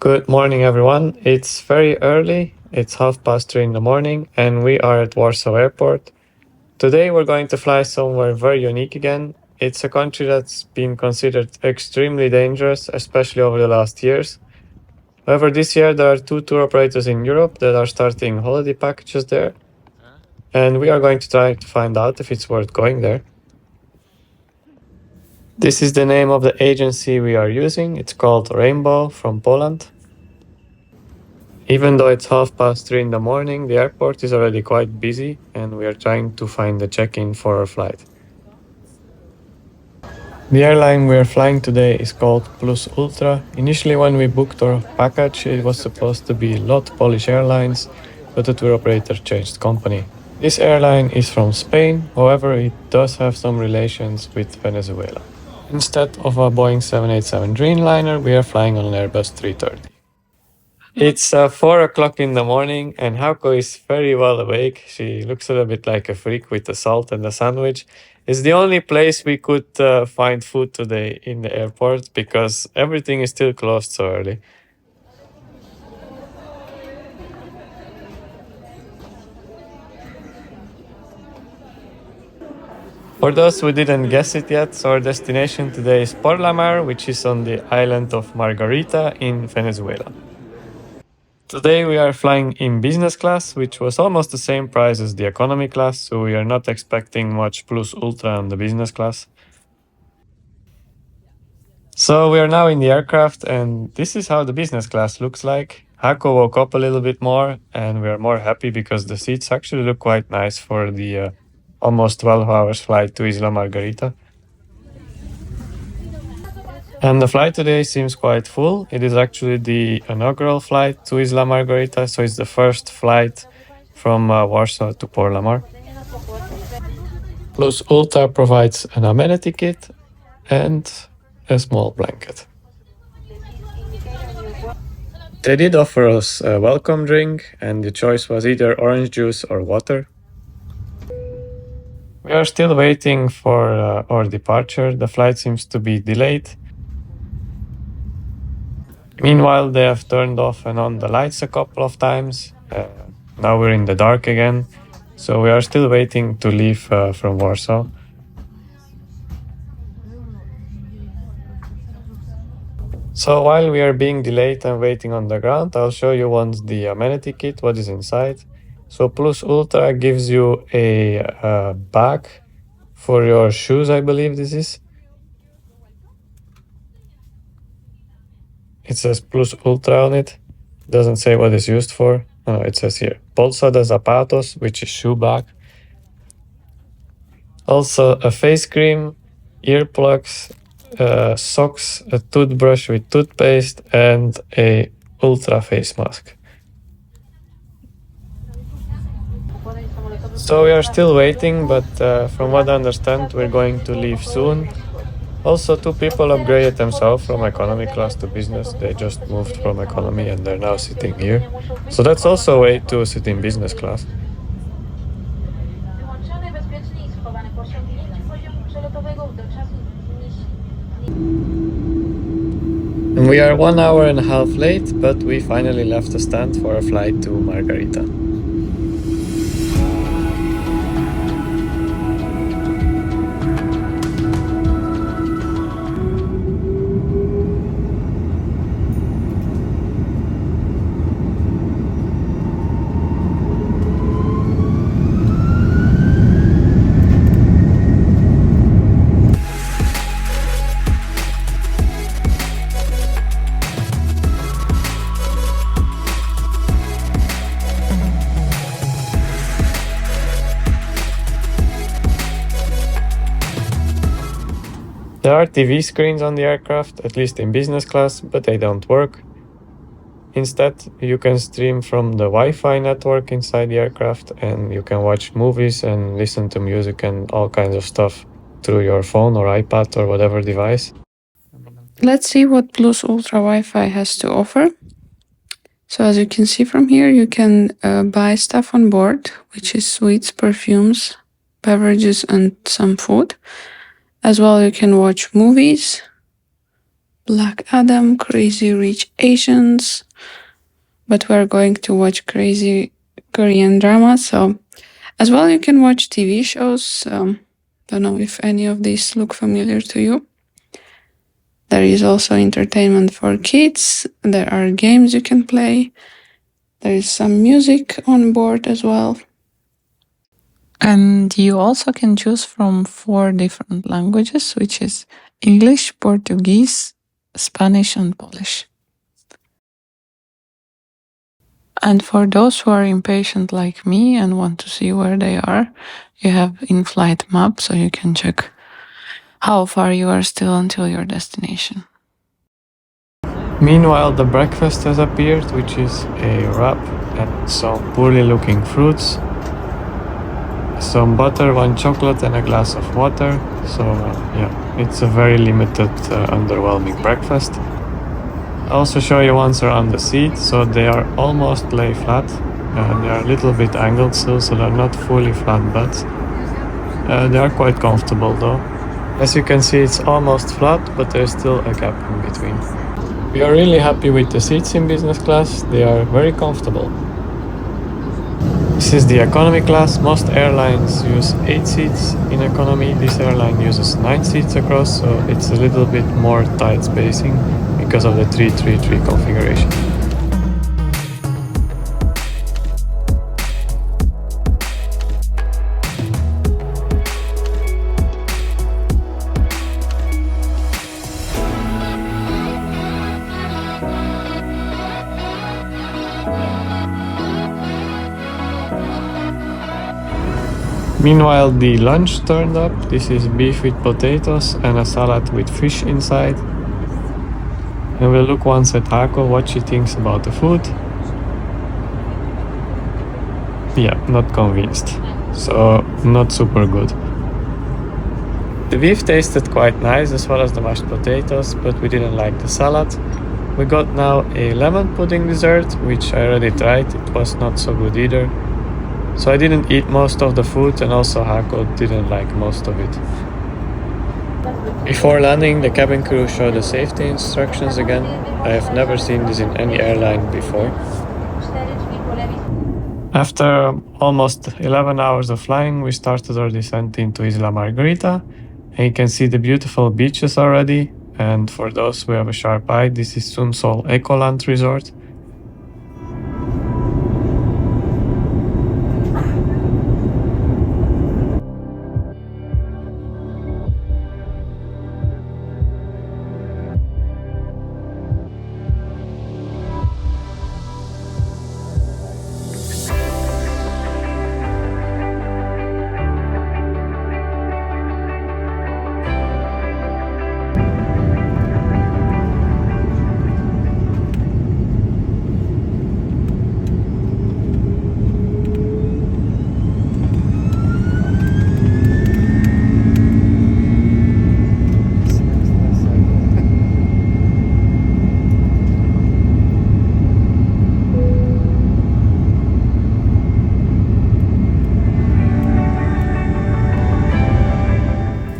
Good morning, everyone. It's very early. It's 3:30 in the morning, and we are at Warsaw Airport. Today, we're going to fly somewhere very unique again. It's a country that's been considered extremely dangerous, especially over the last years. However, this year there are two tour operators in Europe that are starting holiday packages there, and we are going to try to find out if it's worth going there. This is the name of the agency we are using. It's called Rainbow from Poland. Even though it's 3:30 in the morning, the airport is already quite busy and we are trying to find the check-in for our flight. The airline we are flying today is called Plus Ultra. Initially, when we booked our package, it was supposed to be LOT Polish Airlines, but the tour operator changed company. This airline is from Spain, however, it does have some relations with Venezuela. Instead of a Boeing 787 Dreamliner, we are flying on an Airbus 330. It's 4 o'clock in the morning, and Hauko is very well awake. She looks a little bit like a freak with the salt and the sandwich. It's the only place we could find food today in the airport because everything is still closed so early. For those who didn't guess it yet, so our destination today is Porlamar, which is on the island of Margarita in Venezuela. Today we are flying in business class, which was almost the same price as the economy class, so we are not expecting much plus ultra on the business class. So we are now in the aircraft, and this is how the business class looks like. Hako woke up a little bit more, and we are more happy because the seats actually look quite nice for the almost 12 hours flight to Isla Margarita. And the flight today seems quite full. It is actually the inaugural flight to Isla Margarita, so it's the first flight from Warsaw to Porlamar. Plus Ultra provides an amenity kit and a small blanket. They did offer us a welcome drink, and the choice was either orange juice or water. We are still waiting for our departure. The flight seems to be delayed. Meanwhile, they have turned off and on the lights a couple of times. Now we're in the dark again, so we are still waiting to leave from Warsaw. So while we are being delayed and waiting on the ground, I'll show you once the amenity kit, what is inside. So Plus Ultra gives you a bag for your shoes, I believe this is. It says Plus Ultra on it. Doesn't say what it's used for. Oh, it says here, Bolsa de Zapatos, which is shoe bag. Also a face cream, earplugs, socks, a toothbrush with toothpaste, and a ultra face mask. So we are still waiting, but from what I understand, we're going to leave soon. Also, two people upgraded themselves from economy class to business. They just moved from economy and they're now sitting here. So that's also a way to sit in business class. And we are 1.5 hours late, but we finally left the stand for a flight to Margarita. There are TV screens on the aircraft, at least in business class, but they don't work. Instead, you can stream from the Wi-Fi network inside the aircraft, and you can watch movies and listen to music and all kinds of stuff through your phone or iPad or whatever device. Let's see what Plus Ultra Wi-Fi has to offer. So as you can see from here, you can buy stuff on board, which is sweets, perfumes, beverages, and some food. As well, you can watch movies, Black Adam, Crazy Rich Asians, but we're going to watch crazy Korean drama. So as well, you can watch TV shows. Don't know if any of these look familiar to you. There is also entertainment for kids. There are games you can play. There is some music on board as well. And you also can choose from 4 different languages, which is English, Portuguese, Spanish, and Polish. And for those who are impatient like me and want to see where they are, you have in-flight map, so you can check how far you are still until your destination. Meanwhile, the breakfast has appeared, which is a wrap and some poorly looking fruits, some butter, 1 chocolate, and a glass of water. So yeah, it's a very limited, underwhelming breakfast. I'll also show you once around the seat. So they are almost lay flat. They are a little bit angled still, so they're not fully flat butts. They are quite comfortable though. As you can see, it's almost flat, but there's still a gap in between. We are really happy with the seats in business class. They are very comfortable. This is the economy class. Most airlines use 8 seats in economy. This airline uses 9 seats across, so it's a little bit more tight spacing because of the 3-3-3 configuration. Meanwhile, the lunch turned up. This is beef with potatoes and a salad with fish inside. And we'll look once at Hako, what she thinks about the food. Yeah, not convinced. So, not super good. The beef tasted quite nice as well as the mashed potatoes, but we didn't like the salad. We got now a lemon pudding dessert, which I already tried. It was not so good either. So I didn't eat most of the food, and also Hako didn't like most of it. Before landing, the cabin crew showed the safety instructions again. I have never seen this in any airline before. After almost 11 hours of flying, we started our descent into Isla Margarita. And you can see the beautiful beaches already. And for those who have a sharp eye, this is Sunsol Ecoland Resort.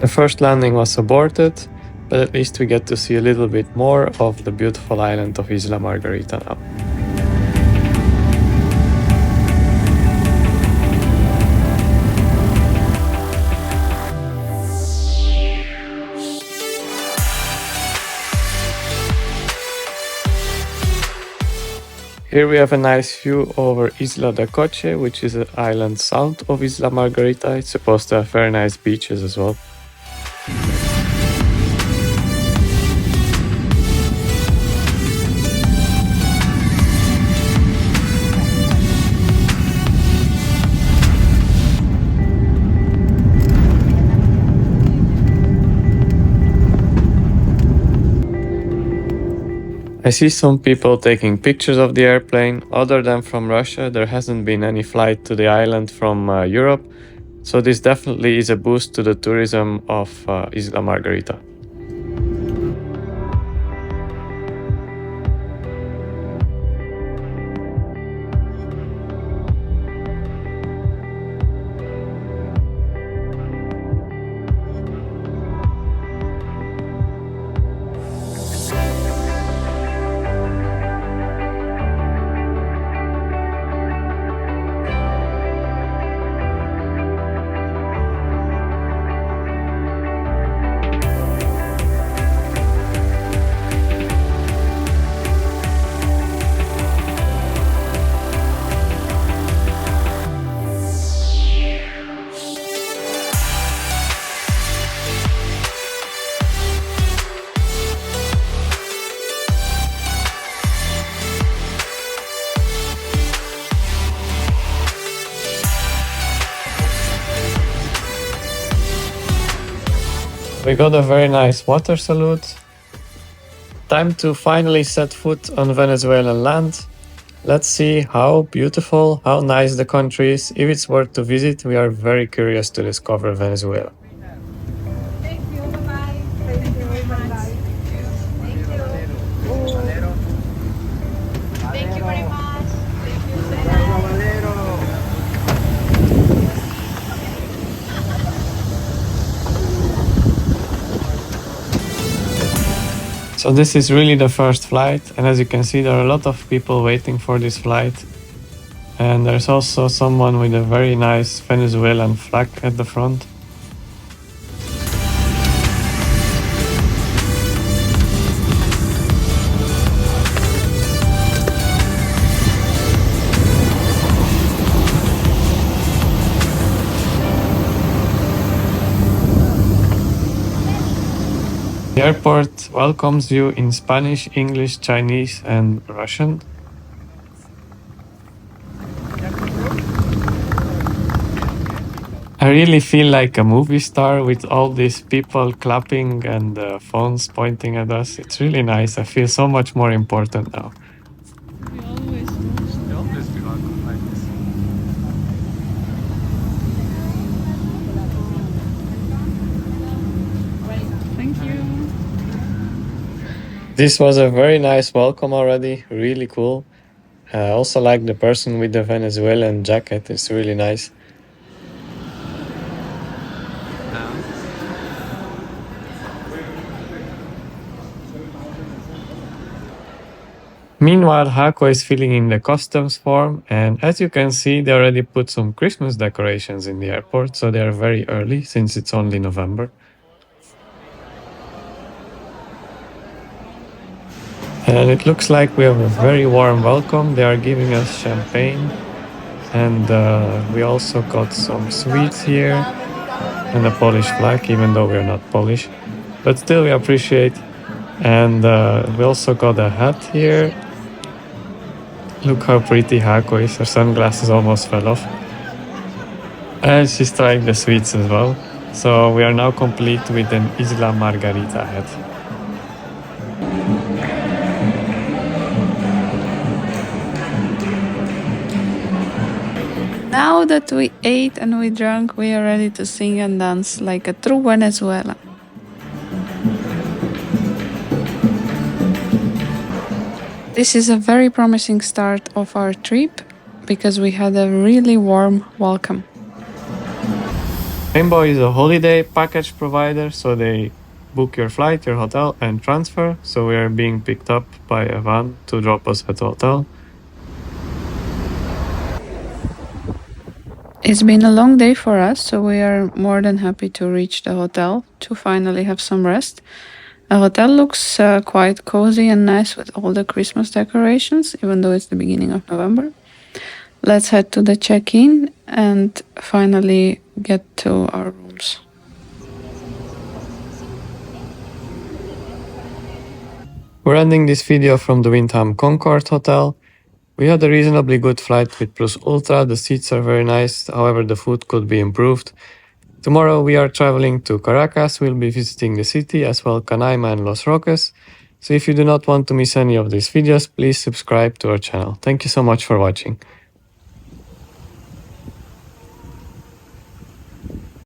The first landing was aborted, but at least we get to see a little bit more of the beautiful island of Isla Margarita now. Here we have a nice view over Isla de Coche, which is an island south of Isla Margarita. It's supposed to have very nice beaches as well. I see some people taking pictures of the airplane. Other than from Russia, there hasn't been any flight to the island from Europe, so this definitely is a boost to the tourism of Isla Margarita. We got a very nice water salute. Time to finally set foot on Venezuelan land. Let's see how beautiful, how nice the country is. If it's worth to visit, we are very curious to discover Venezuela. Thank you. Bye-bye. Thank you very much. Thank you. Thank you very much. Thank you so much. So this is really the first flight, and as you can see, there are a lot of people waiting for this flight. And there's also someone with a very nice Venezuelan flag at the front. The airport welcomes you in Spanish, English, Chinese, and Russian. I really feel like a movie star with all these people clapping and phones pointing at us. It's really nice. I feel so much more important now. Thank you. This was a very nice welcome already, really cool. I also like the person with the Venezuelan jacket, it's really nice. Meanwhile, Hako is filling in the customs form, and as you can see, they already put some Christmas decorations in the airport, so they are very early since it's only November. And it looks like we have a very warm welcome. They are giving us champagne, and we also got some sweets here and a Polish flag, even though we're not Polish, but still we appreciate. And we also got a hat here. Look how pretty Hako is. Her sunglasses almost fell off. And she's trying the sweets as well. So we are now complete with an Isla Margarita hat. Now that we ate and we drank, we are ready to sing and dance like a true Venezuelan. This is a very promising start of our trip because we had a really warm welcome. Rainbow is a holiday package provider, so they book your flight, your hotel, and transfer. So we are being picked up by a van to drop us at the hotel. It's been a long day for us, so we are more than happy to reach the hotel to finally have some rest. The hotel looks quite cozy and nice with all the Christmas decorations, even though it's the beginning of November. Let's head to the check-in and finally get to our rooms. We're ending this video from the Windham Concord Hotel. We had a reasonably good flight with Plus Ultra. The seats are very nice, however the food could be improved. Tomorrow we are traveling to Caracas. We'll be visiting the city as well Canaima and Los Roques. So if you do not want to miss any of these videos, please subscribe to our channel. Thank you so much for watching.